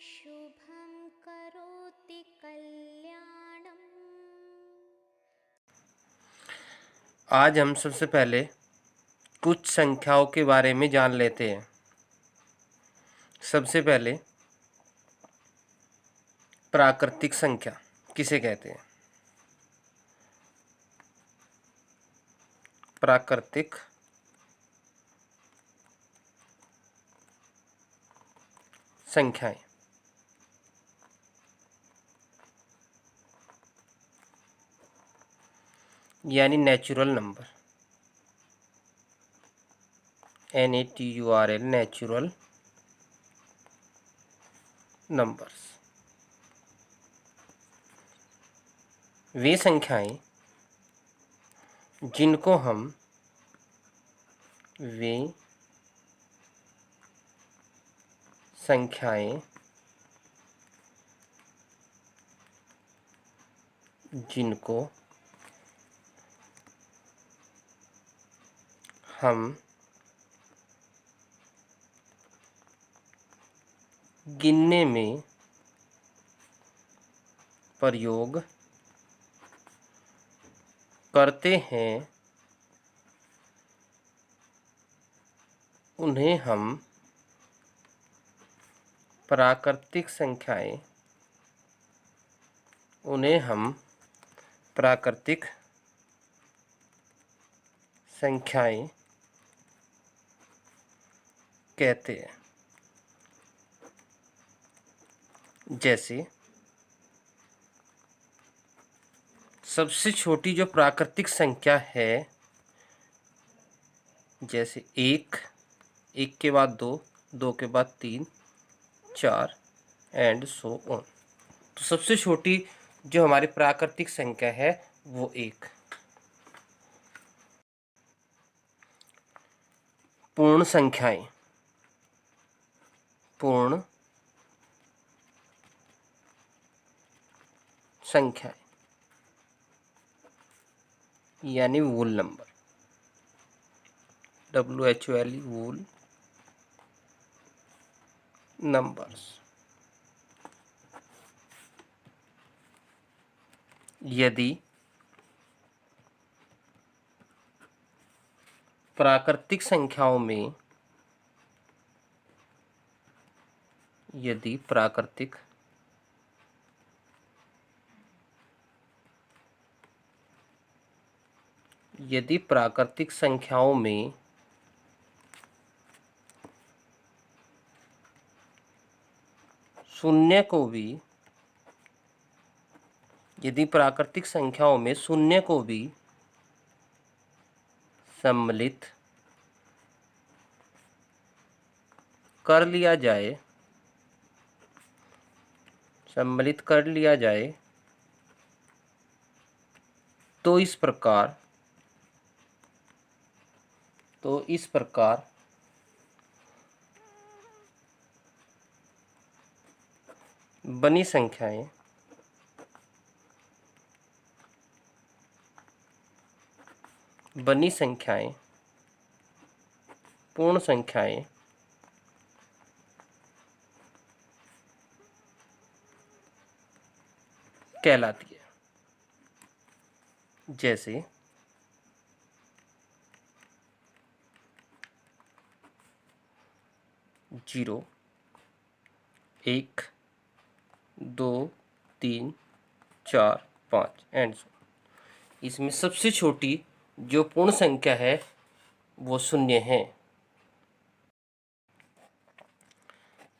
शुभं करोति कल्याणम्। आज हम सबसे पहले कुछ संख्याओं के बारे में जान लेते हैं। सबसे पहले प्राकृतिक संख्या किसे कहते हैं? प्राकृतिक संख्याएं यानी natural number, NATURL, natural numbers. वे संख्याएं जिनको हम वे संख्याएं जिनको हम गिनने में प्रयोग करते हैं उन्हें हम प्राकृतिक संख्याएं कहते हैं। जैसे सबसे छोटी जो प्राकृतिक संख्या है, जैसे एक के बाद दो के बाद 3, 4 एंड सो ऑन। तो सबसे छोटी जो हमारी प्राकृतिक संख्या है वो 1। पूर्ण संख्याएं यानी वूल नंबर, WHOLE, वूल नंबर्स। यदि प्राकृतिक संख्याओं में शून्य को भी सम्मिलित कर लिया जाए तो इस प्रकार बनी संख्याएं पूर्ण संख्याएं कहलाती है। जैसे 0, 1, 2, 3, 4, 5 एंड सो। इसमें सबसे छोटी जो पूर्ण संख्या है वो 0 है।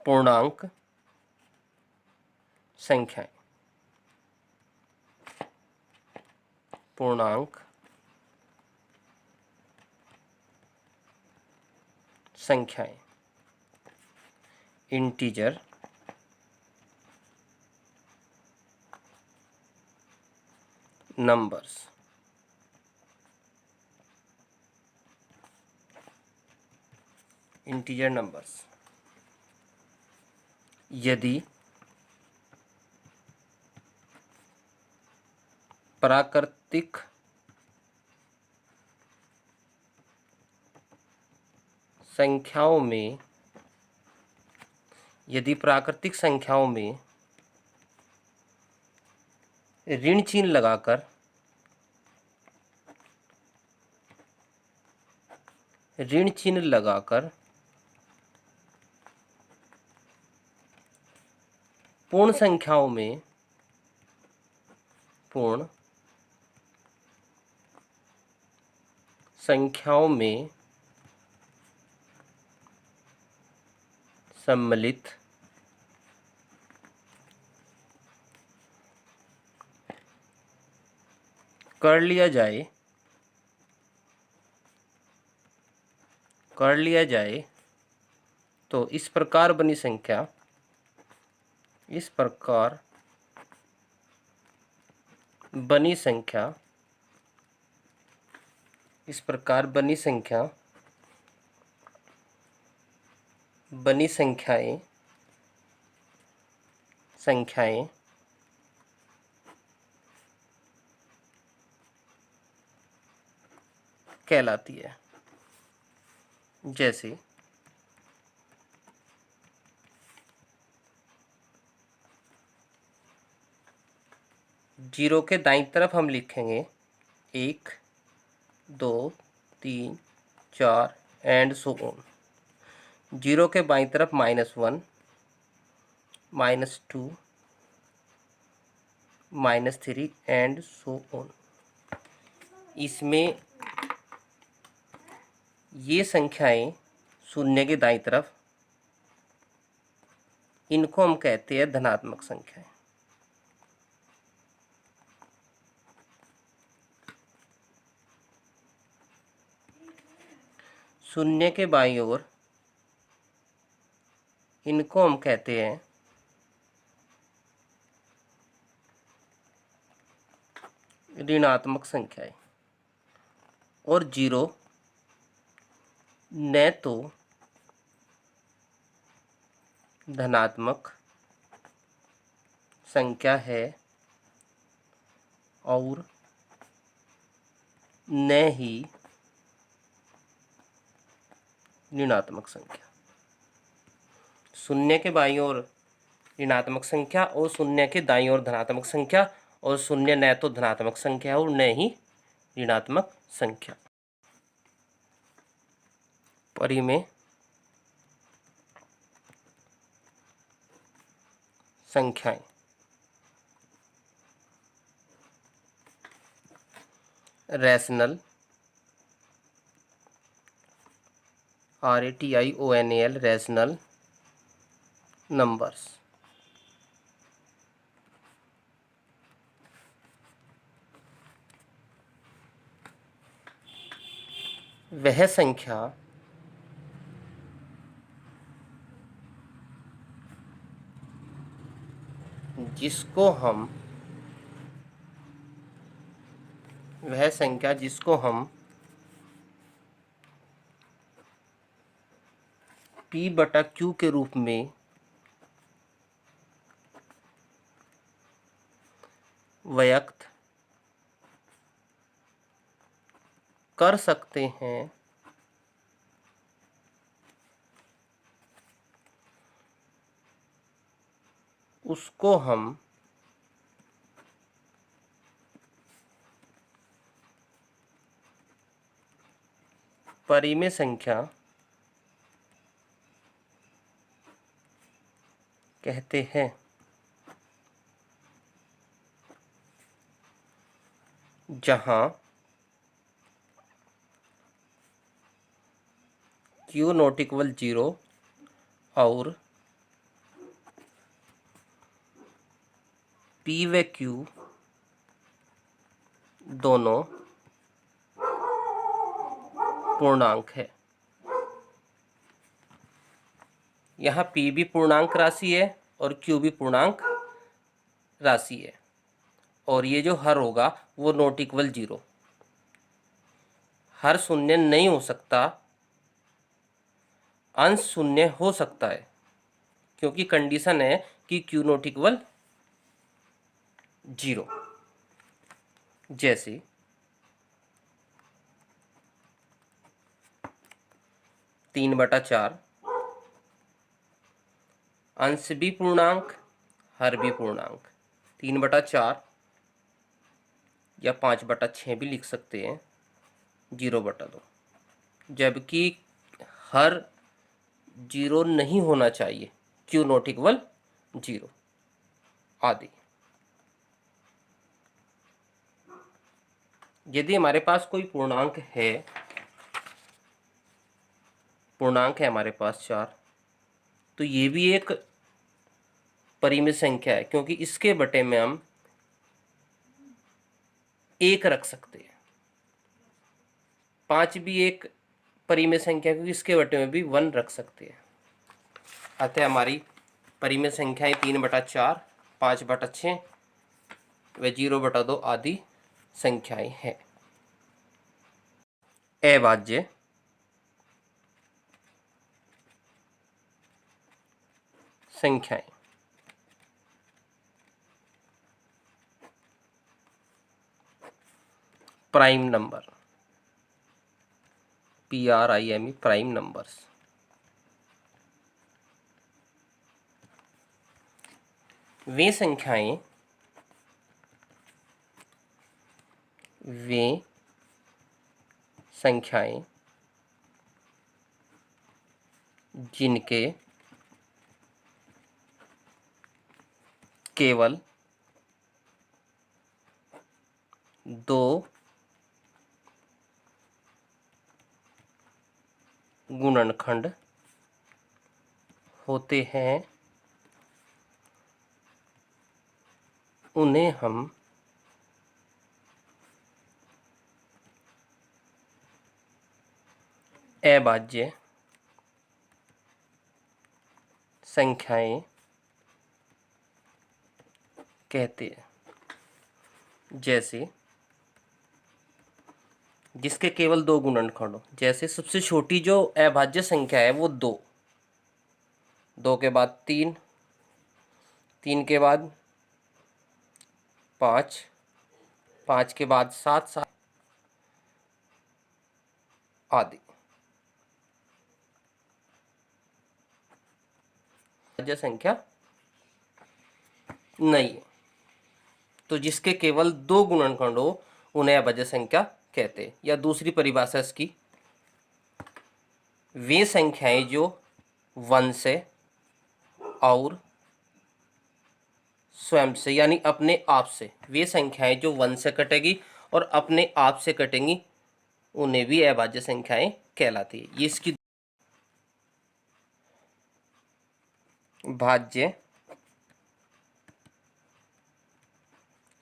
पूर्णांक संख्याएं इंटीजर नंबर्स। यदि प्राकृतिक संख्याओं में यदि प्राकृतिक संख्याओं में ऋण चिन्ह लगाकर पूर्ण संख्याओं में सम्मिलित कर लिया जाए तो इस प्रकार बनी संख्याएं कहलाती है। जैसे 0 के दाईं तरफ हम लिखेंगे 1, 2, 3, 4 एंड सो ऑन। 0 के बाईं तरफ -1, -2, -3 एंड सो ऑन। इसमें ये संख्याएं शून्य के दाईं तरफ, इनको हम कहते हैं धनात्मक संख्याएं। शून्य के बाईं ओर इनको हम कहते हैं ऋणात्मक संख्याएं। और 0 न तो धनात्मक संख्या है और न ही ऋणात्मक संख्या। शून्य के बाईं ओर ऋणात्मक संख्या और शून्य के दाईं ओर धनात्मक संख्या, और शून्य न तो धनात्मक संख्या और न ही ऋणात्मक संख्या। परिमेय संख्याएं। Rational RATIONAL rational numbers. वह संख्या जिसको हम P/Q के रूप में व्यक्त कर सकते हैं, उसको हम परिमेय संख्या कहते हैं। जहां Q ≠ 0 और P व Q दोनों पूर्णांक है। यहाँ P भी पूर्णांक राशि है और Q भी पूर्णांक राशि है, और ये जो हर होगा वो ≠ 0। हर शून्य नहीं हो सकता, अंश शून्य हो सकता है, क्योंकि कंडीशन है कि Q ≠ 0। जैसे 3/4 अंश भी पूर्णांक, हर भी पूर्णांक। 3/4 या 5/6 भी लिख सकते हैं, 0/2। जबकि हर 0 नहीं होना चाहिए, क्यू नॉट इक्वल 0 आदि। यदि हमारे पास कोई पूर्णांक है हमारे पास 4, तो ये भी एक परिमित संख्या है, क्योंकि इसके बटे में हम 1 रख सकते हैं। 5 भी एक परिमित संख्या, क्योंकि इसके बटे में भी 1 रख सकते हैं। अतः हमारी परिमित संख्याएं 3/4, 5/6 व 0/2 आदि संख्याएं हैं। अभाज्य संख्याएं। Prime number, PRIME, prime numbers. वे संख्याएं जिनके केवल 2 गुणनखंड होते हैं, उन्हें हम अभाज्य संख्याएं कहते हैं। जैसे जिसके केवल 2 गुणनखंड हो, जैसे सबसे छोटी जो अभाज्य संख्या है वो 2, 2 के बाद 3, 3 के बाद 5, 5 के बाद 7, 7 आदि। अभाज्य संख्या नहीं है, तो जिसके केवल 2 गुणनखंड हो उन्हें अभाज्य संख्या कहते हैं। या दूसरी परिभाषा इसकी, वे संख्याएं जो 1 से और स्वयं से यानी अपने आप से, वे संख्याएं जो 1 से कटेगी और अपने आप से कटेंगी, उन्हें भी अभाज्य संख्याएं कहलाती है। ये इसकी भाज्य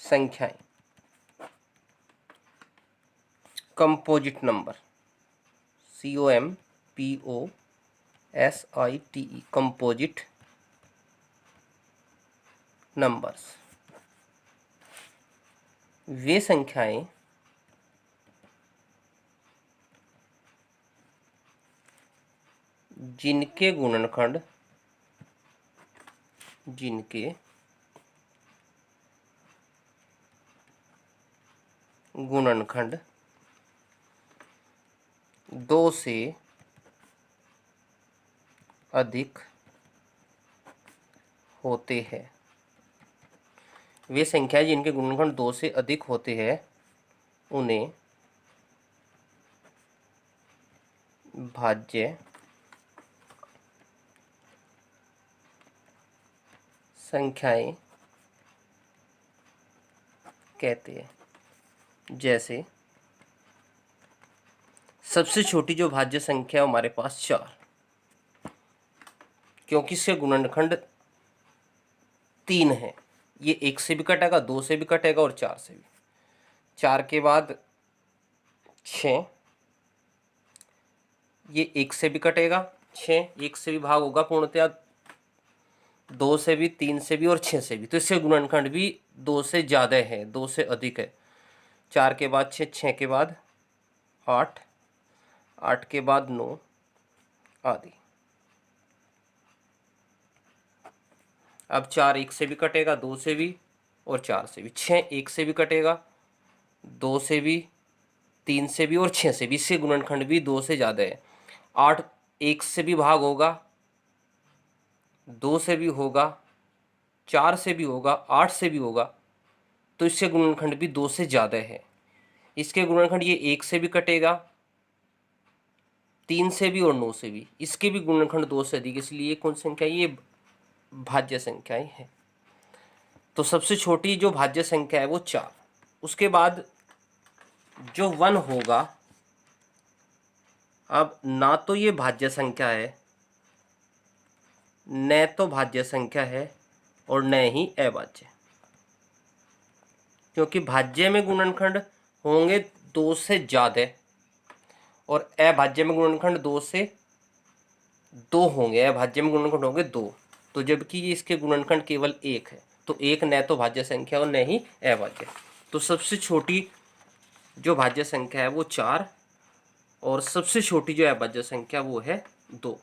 संख्याएं। Composite number, COMPOSITE, composite numbers. वे संख्याएं जिनके गुणनखंड 2 से अधिक होते हैं। वे संख्याएं जिनके गुणनखंड 2 से अधिक होते हैं, उन्हें भाज्य संख्याएं कहते हैं। जैसे सबसे छोटी जो भाज्य संख्या हमारे पास 4, क्योंकि इसके गुणनखंड 3 है। ये 1 से भी कटेगा, 2 से भी कटेगा और 4 से भी। 4 के बाद 6, ये 1 से भी कटेगा, 6 1 से भी भाग होगा पूर्णतया, 2 से भी, 3 से भी और 6 से भी। तो इससे गुणनखंड भी 2 से ज़्यादा है, 2 से अधिक है। 4 के बाद 6, 6 के बाद 8, 8 के बाद 9 आदि। अब 4 1 से भी कटेगा, 2 से भी और 4 से भी। 6 1 से भी कटेगा, 2 से भी, 3 से भी और 6 से भी। इससे गुणनखंड भी 2 से ज़्यादा है। 8 1 से भी भाग होगा, 2 से भी होगा, 4 से भी होगा, 8 से भी होगा, तो इसके गुणनखंड भी 2 से ज़्यादा है। इसके गुणनखंड ये 1 से भी कटेगा, 3 से भी और 9 से भी। इसके भी गुणनखंड 2 से अधिक, इसलिए ये कौन संख्या है? ये भाज्य संख्याएं हैं। तो सबसे छोटी जो भाज्य संख्या है वो 4। उसके बाद जो 1 होगा, अब ना तो ये भाज्य संख्या है, न तो भाज्य संख्या है, और न ही अभाज्य, क्योंकि भाज्य में गुणनखंड होंगे 2 से ज़्यादा और अभाज्य में गुणनखंड 2 से 2 होंगे। अभाज्य में गुणनखंड होंगे 2, तो जबकि ये इसके गुणनखंड केवल 1 है, तो 1 न तो भाज्य संख्या और न ही अभाज्य। तो सबसे छोटी जो भाज्य संख्या है वो 4 और सबसे छोटी जो अभाज्य संख्या वो है 2।